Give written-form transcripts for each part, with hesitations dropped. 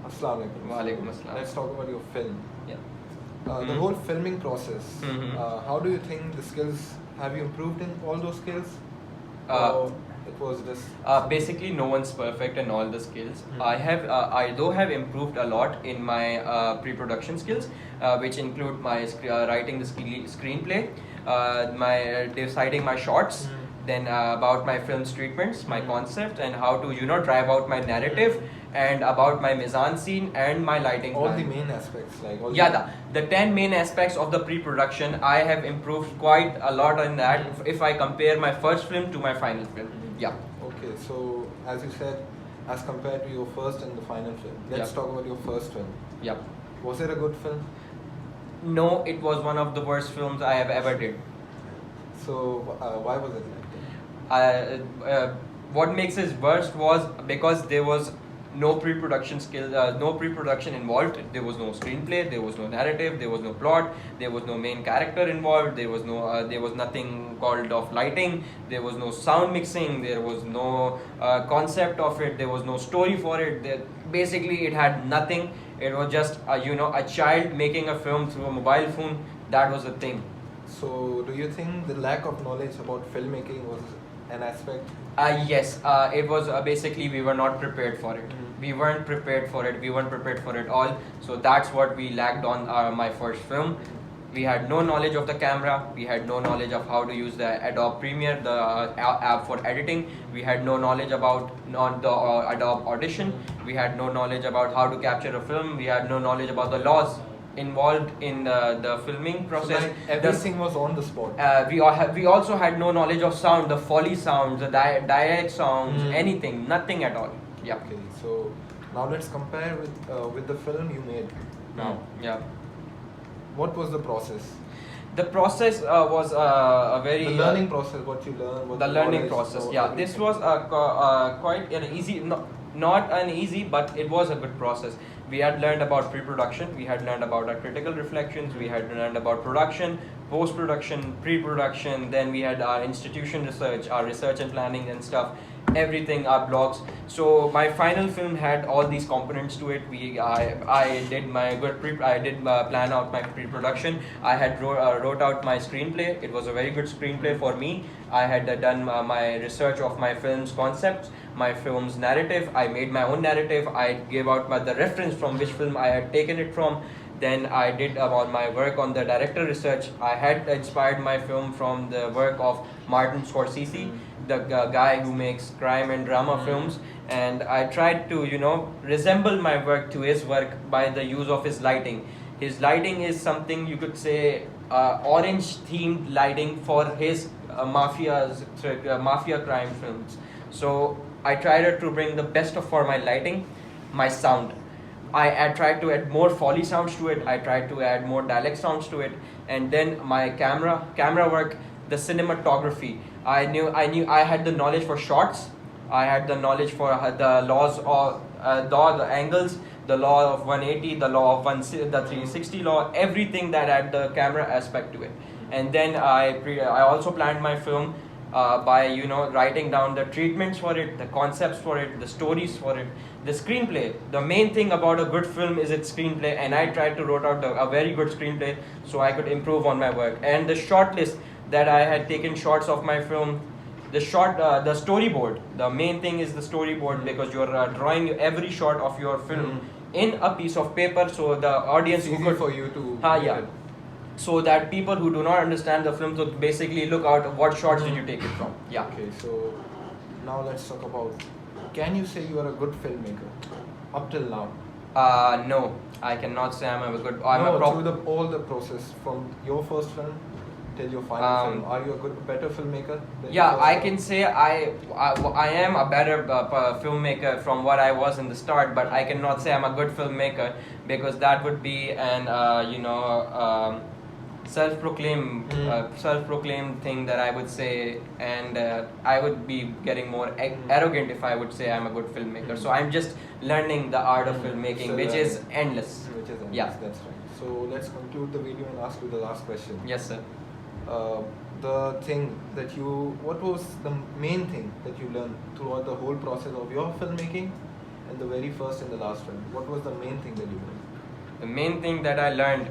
Assalamu alaikum. Walaikum assalam. Let's talk about your film. Yeah. The whole filming process. How do you think the skills, have you improved in all those skills? Or it was just Basically, no one's perfect in all the skills. Mhm. I though have improved a lot in my pre-production skills, which include my writing the screenplay, my deciding my shots, Mhm. then about my film's treatments, my Mhm. concept, and how to drive out my narrative, and about my mise-en-scene and my lighting all plan. the main aspects, like all Yeah, the 10 main aspects of the pre-production, I have improved quite a lot in that if I compare my first film to my final film. Yeah. Okay, so as you said, as compared to your first and the final film, let's Yeah. talk about your first film. Yeah. Was it a good film? No, it was one of the worst films I have ever did. So why was it like Uh, what makes it worst was because there was no pre-production skill, no pre-production involved. There was no screenplay, there was no narrative, there was no plot, there was no main character involved, there was nothing called of lighting, there was no sound mixing, there was no concept of it, there was no story for it. Basically, it had nothing. It was just a child making a film through a mobile phone. That was the thing. So do you think the lack of knowledge about filmmaking was an aspect? Yes, it was basically we were not prepared for it. Mhm. We weren't prepared for it. We weren't prepared for it all. So that's what we lacked on my first film. We had no knowledge of the camera. We had no knowledge of how to use the Adobe Premiere, the app for editing. We had no knowledge about the Adobe Audition. We had no knowledge about how to capture a film. We had no knowledge about the laws involved in the filming So process. like everything was on the spot. We also had no knowledge of sound, the Foley sounds, the direct sounds, Mm. anything, nothing at all. Yeah. Okay, so now let's compare with the film you made now. Yeah. What was the process? The process was a very The learning process, what you learn, what the learning knowledge, process. so Yeah, this everything. was quite an easy, not an easy, but it was a good process. We had learned about pre-production, we had learned about our critical reflections, we had learned about production, post-production, pre-production, then we had our institution research, our research and planning and stuff, everything, our blogs. So my final film had all these components to it. I did my plan out my pre-production. I had wrote out my screenplay. It was a very good screenplay for me. I had done my research of my film's concepts, my film's narrative. I made my own narrative. I gave out the reference from which film I had taken it from. Then I did about my work on the director research. I had inspired my film from the work of Martin Scorsese, the guy who makes crime and drama films. And I tried to, resemble my work to his work by the use of his lighting. His lighting is something you could say orange themed lighting for his mafia crime films. So I tried to bring the best for my lighting, my sound. I tried to add more Foley sounds to it. I tried to add more dialect sounds to it, and then my camera work, the cinematography. I knew I had the knowledge for shots. I had the knowledge for the laws of the angles, the law of 180, the law of the 360 law, everything that had the camera aspect to it. And then I also planned my film by writing down the treatments for it, the concepts for it, the stories for it, the screenplay. The main thing about a good film is its screenplay, and I tried to write out a very good screenplay so I could improve on my work. And the short list that I had taken shots of my film, the storyboard. The main thing is the storyboard because you're drawing every shot of your film in a piece of paper, so the audience It's easy for you to yeah. So that people who do not understand the film would basically look out what shots did you take it from. Yeah. Okay, so now let's talk about, can you say you are a good filmmaker up till now? No, I cannot say I'm a good. Through all the process from your first film till your final film, are you a better filmmaker? Yeah, I can say I am a better filmmaker from what I was in the start, but I cannot say I'm a good filmmaker because that would be an self-proclaimed thing that I would say, and I would be getting more arrogant if I would say I'm a good filmmaker. So I'm just learning the art of filmmaking, which is endless. Yeah. That's right. So let's conclude the video and ask you the last question. Yes, sir. What was the main thing that you learned throughout the whole process of your filmmaking, in the very first and the last film? What was the main thing that you learned? The main thing that I learned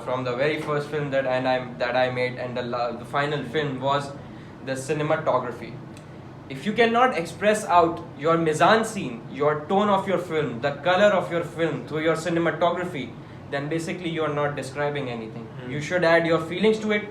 from the very first film that I made and the final film was the cinematography. If you cannot express out your mise-en-scene, your tone of your film, the color of your film through your cinematography, then basically you are not describing anything. You should add your feelings to it.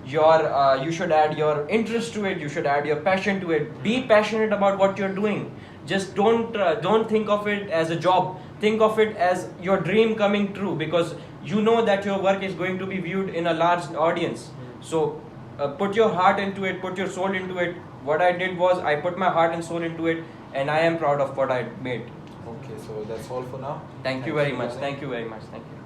You should add your interest to it. You should add your passion to it. Be passionate about what you're doing. Just don't think of it as a job. Think of it as your dream coming true, because you know that your work is going to be viewed in a large audience. So put your heart into it, put your soul into it. What I did was I put my heart and soul into it, and I am proud of what I made. Okay, so that's all for now. Thank you very much. Thank you very much. Thank you.